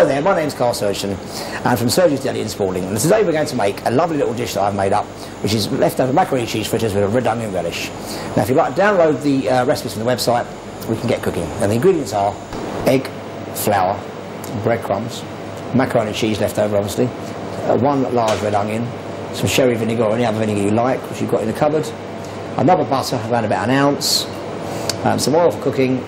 Hello there, my name's Carl Surgeon and from Surgeon's Deli in Spalding, and today we're going to make a lovely little dish that I've made up, which is leftover macaroni cheese fritters with a red onion relish. Now if you'd like to download the recipes from the website, we can get cooking. And the ingredients are egg, flour, breadcrumbs, macaroni cheese leftover obviously, one large red onion, some sherry vinegar or any other vinegar you like, which you've got in the cupboard, another butter, around about an ounce, some oil for cooking,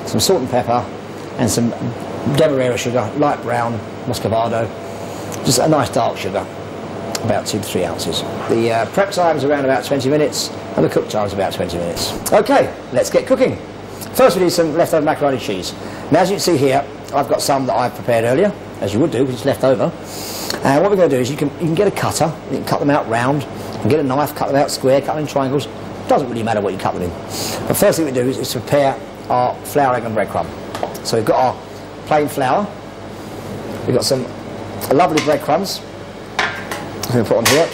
some salt and pepper, and some demerara sugar, light brown, muscovado, just a nice dark sugar, about 2 to 3 ounces. The prep time is around about 20 minutes, and the cook time is about 20 minutes. Okay, let's get cooking. First we need some leftover macaroni cheese. Now as you can see here, I've got some that I've prepared earlier, as you would do, because it's left over. And what we're going to do is you can get a cutter, you can cut them out round, and get a knife, cut them out square, cut them in triangles. Doesn't really matter what you cut them in. But first thing we do is to prepare our flour, egg and breadcrumb. So we've got our plain flour, we've got some lovely breadcrumbs I'm going to put on here.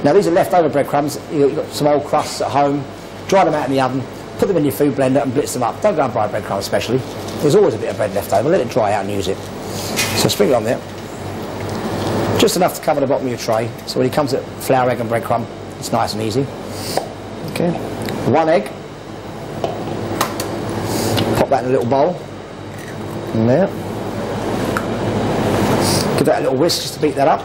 Now these are leftover breadcrumbs, you've got some old crusts at home, dry them out in the oven, put them in your food blender and blitz them up. Don't go and buy breadcrumbs especially, there's always a bit of bread left over, let it dry out and use it. So sprinkle it on there, just enough to cover the bottom of your tray, so when it comes to flour, egg and breadcrumb, it's nice and easy. Okay, 1 egg, pop that in a little bowl, in there. Give that a little whisk just to beat that up.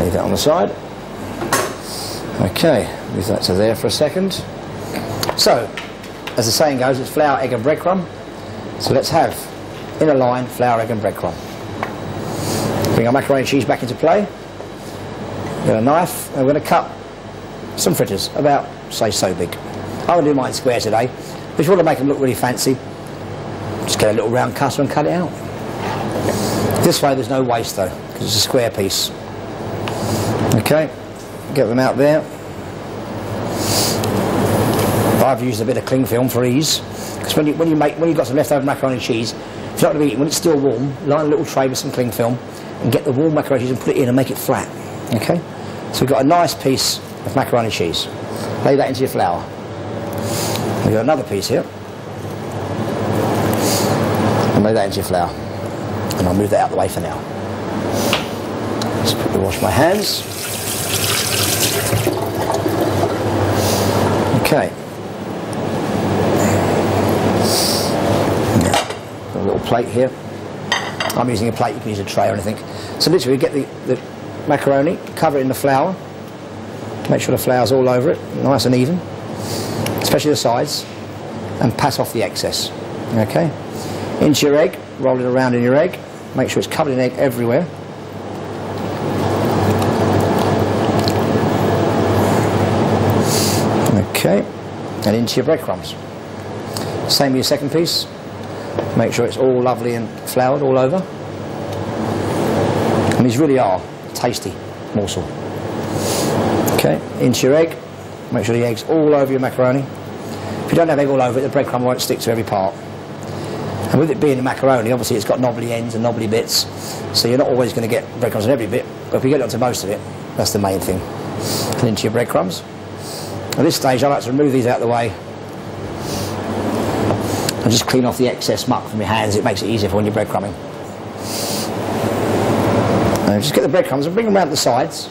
Leave that on the side. Okay, leave that to there for a second. So, as the saying goes, it's flour, egg and breadcrumb. So let's have, in a line, flour, egg and breadcrumb. Bring our macaroni cheese back into play. Get a knife, and we're going to cut some fritters, about, say, so big. I'm going to do mine square today, but if you want to make them look really fancy, just get a little round cutter and cut it out. This way there's no waste though, because it's a square piece. Okay, get them out there. I've used a bit of cling film for ease, because when you've got some leftover macaroni cheese, if you're not going to be eating, when it's still warm, line a little tray with some cling film, and get the warm macaroni cheese and put it in and make it flat. Okay, so we've got a nice piece of macaroni cheese. Lay that into your flour. We've got another piece here. And lay that into your flour. And I'll move that out of the way for now. Just quickly wash my hands. Okay. Now, got a little plate here. I'm using a plate, you can use a tray or anything. So literally get the macaroni, cover it in the flour, make sure the flour's all over it, nice and even, especially the sides, and pass off the excess. Okay? Into your egg, roll it around in your egg, make sure it's covered in egg everywhere. Okay, and into your breadcrumbs. Same with your second piece, make sure it's all lovely and floured all over. And these really are tasty morsel. Okay, into your egg, make sure the egg's all over your macaroni. If you don't have egg all over it, the breadcrumb won't stick to every part. And with it being a macaroni, obviously it's got knobbly ends and knobbly bits, so you're not always going to get breadcrumbs on every bit, but if you get onto most of it, that's the main thing. And into your breadcrumbs. At this stage I like to remove these out of the way and just clean off the excess muck from your hands, it makes it easier for when you're breadcrumbing. Just get the breadcrumbs and bring them around the sides,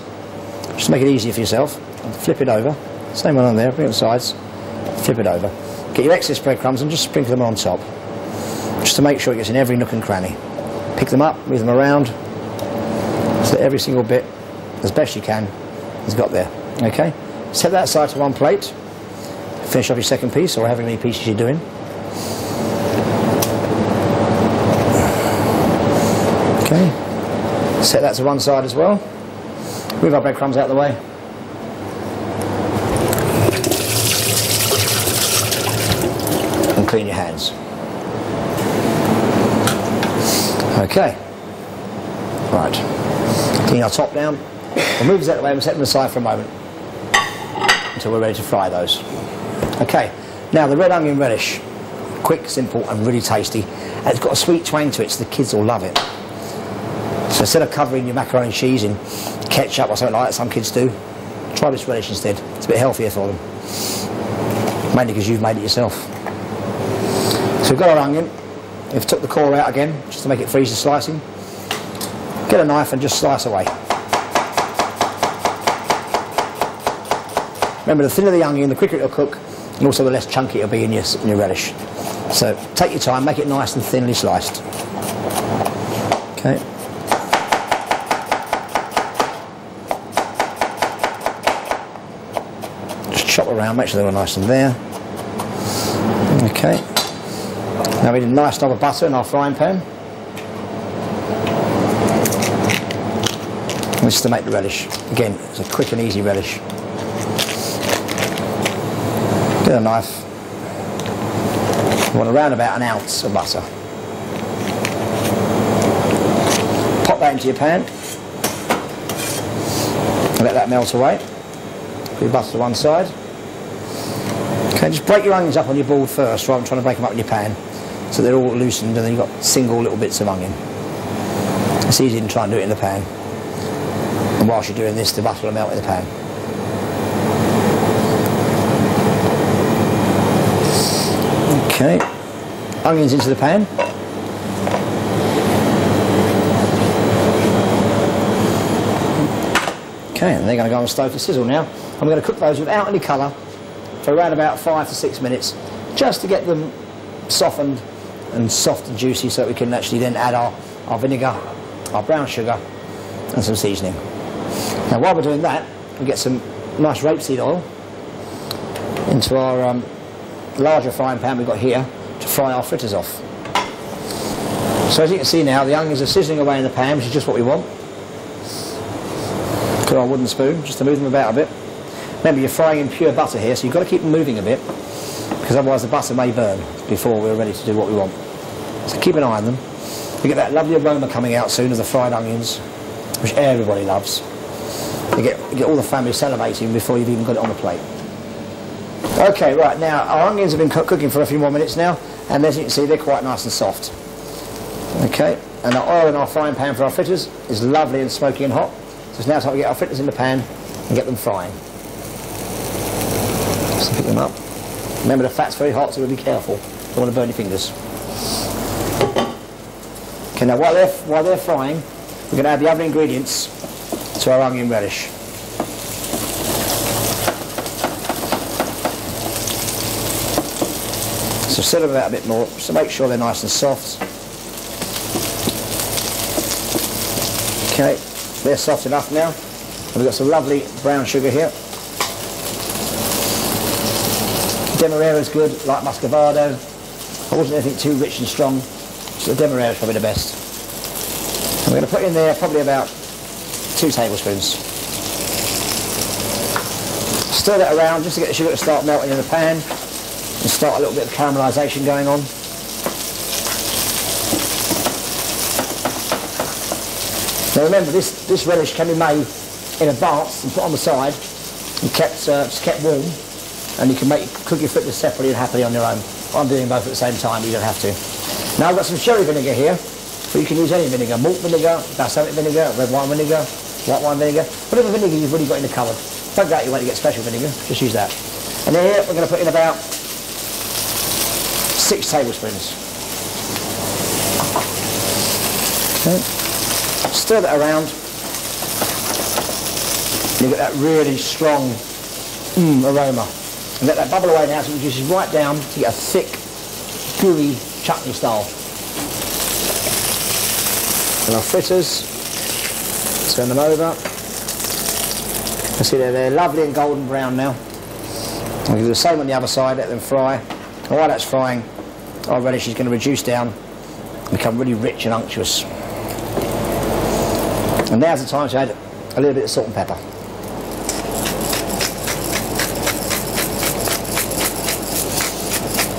just to make it easier for yourself. And flip it over, same one on there, bring it to the sides, flip it over. Get your excess breadcrumbs and just sprinkle them on top, just to make sure it gets in every nook and cranny. Pick them up, move them around, so that every single bit, as best you can, has got there. Okay? Set that aside to one plate, finish off your second piece, or however many pieces you're doing. Okay. Set that to one side as well. Move our breadcrumbs out of the way. And clean your hands. Okay. Right. Clean our top down. We'll move these out of the way and set them aside for a moment until we're ready to fry those. Okay. Now the red onion relish. Quick, simple and really tasty. And it's got a sweet twang to it, so the kids will love it. So instead of covering your macaroni cheese in ketchup or something like that, some kids do, Try this relish instead. It's a bit healthier for them. Mainly because you've made it yourself. So we've got our onion. We've took the core out again, just to make it for easy slicing. Get a knife and just slice away. Remember, the thinner the onion, the quicker it'll cook, and also the less chunky it'll be in your relish. So take your time, make it nice and thinly sliced. Okay. Just chop around, make sure they're all nice and there. Okay. Now we need a nice knob of butter in our frying pan. And this is to make the relish. Again, it's a quick and easy relish. Get a knife. You want around about an ounce of butter. Pop that into your pan. And let that melt away. Put your butter to one side. Okay, just break your onions up on your board first rather than trying to break them up in your pan. So they're all loosened and then you've got single little bits of onion. It's easy to try and do it in the pan. And whilst you're doing this, the butter will melt in the pan. Okay, onions into the pan. Okay, and they're going to go on the stove to sizzle now. I'm going to cook those without any colour for around about 5 to 6 minutes, just to get them softened and soft and juicy, so that we can actually then add our vinegar, our brown sugar, and some seasoning. Now, while we're doing that, we get some nice rapeseed oil into our larger frying pan we've got here to fry our fritters off. So as you can see now, the onions are sizzling away in the pan, which is just what we want. Put our wooden spoon just to move them about a bit. Remember, you're frying in pure butter here, so you've got to keep them moving a bit, because otherwise the butter may burn before we're ready to do what we want. So keep an eye on them. You get that lovely aroma coming out soon of the fried onions, which everybody loves. You get all the family salivating before you've even got it on the plate. Okay, right, now our onions have been cooking for a few more minutes now, and as you can see, they're quite nice and soft. Okay, and our oil in our frying pan for our fritters is lovely and smoky and hot. So it's now time to get our fritters in the pan and get them frying. Just pick them up. Remember, the fat's very hot, so we'll be careful. Don't want to burn your fingers. Okay, now while they're frying, we're going to add the other ingredients to our onion relish. So stir them out a bit more, just to make sure they're nice and soft. Okay, they're soft enough now. And we've got some lovely brown sugar here. Demerara is good, like Muscovado. I wasn't anything too rich and strong, so the Demerara is probably the best. And we're going to put in there probably about 2 tablespoons. Stir that around just to get the sugar to start melting in the pan and start a little bit of caramelisation going on. Now remember, this relish can be made in advance and put on the side and kept warm, and you can cook your fritters separately and happily on your own. I'm doing both at the same time, you don't have to. Now I've got some sherry vinegar here, but you can use any vinegar: malt vinegar, balsamic vinegar, red wine vinegar, white wine vinegar, whatever vinegar you've already got in the cupboard. Don't go out your way to get special vinegar, just use that. And then here we're going to put in about 6 tablespoons. Okay. Stir that around. You get that really strong aroma. And let that bubble away now, so it reduces right down to get a thick, gooey chutney style. And our fritters, turn them over. You see they're lovely and golden brown now. We'll do the same on the other side, let them fry. And while that's frying, our relish is going to reduce down and become really rich and unctuous. And now's the time to add a little bit of salt and pepper.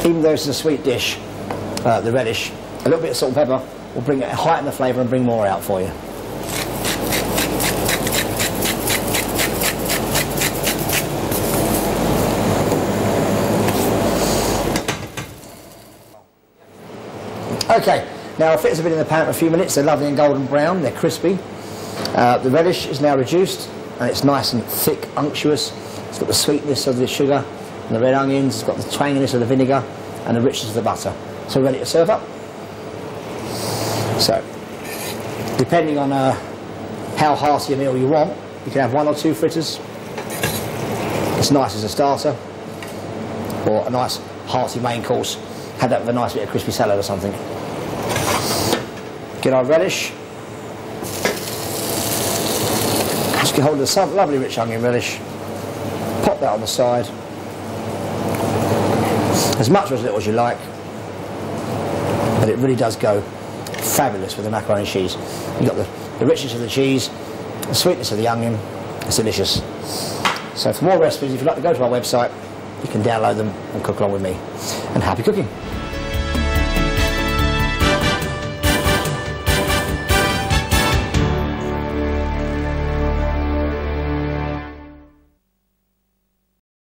Even though it's a sweet dish, the relish, a little bit of salt and pepper will heighten the flavour and bring more out for you. Okay, now our fritters have been in the pan for a few minutes. They're lovely and golden brown, they're crispy. The relish is now reduced and it's nice and thick, unctuous. It's got the sweetness of the sugar and the red onions, it's got the twanginess of the vinegar and the richness of the butter. So we're ready to serve up. So, depending on how hearty a meal you want, you can have 1 or 2 fritters. It's nice as a starter, or a nice hearty main course. Have that with a nice bit of crispy salad or something. Get our relish. Just get hold of some lovely rich onion relish. Pop that on the side. As much or as little as you like. But it really does go fabulous with the macaroni cheese. You've got the richness of the cheese, the sweetness of the onion. It's delicious. So for more recipes, if you'd like to go to our website, you can download them and cook along with me. And happy cooking.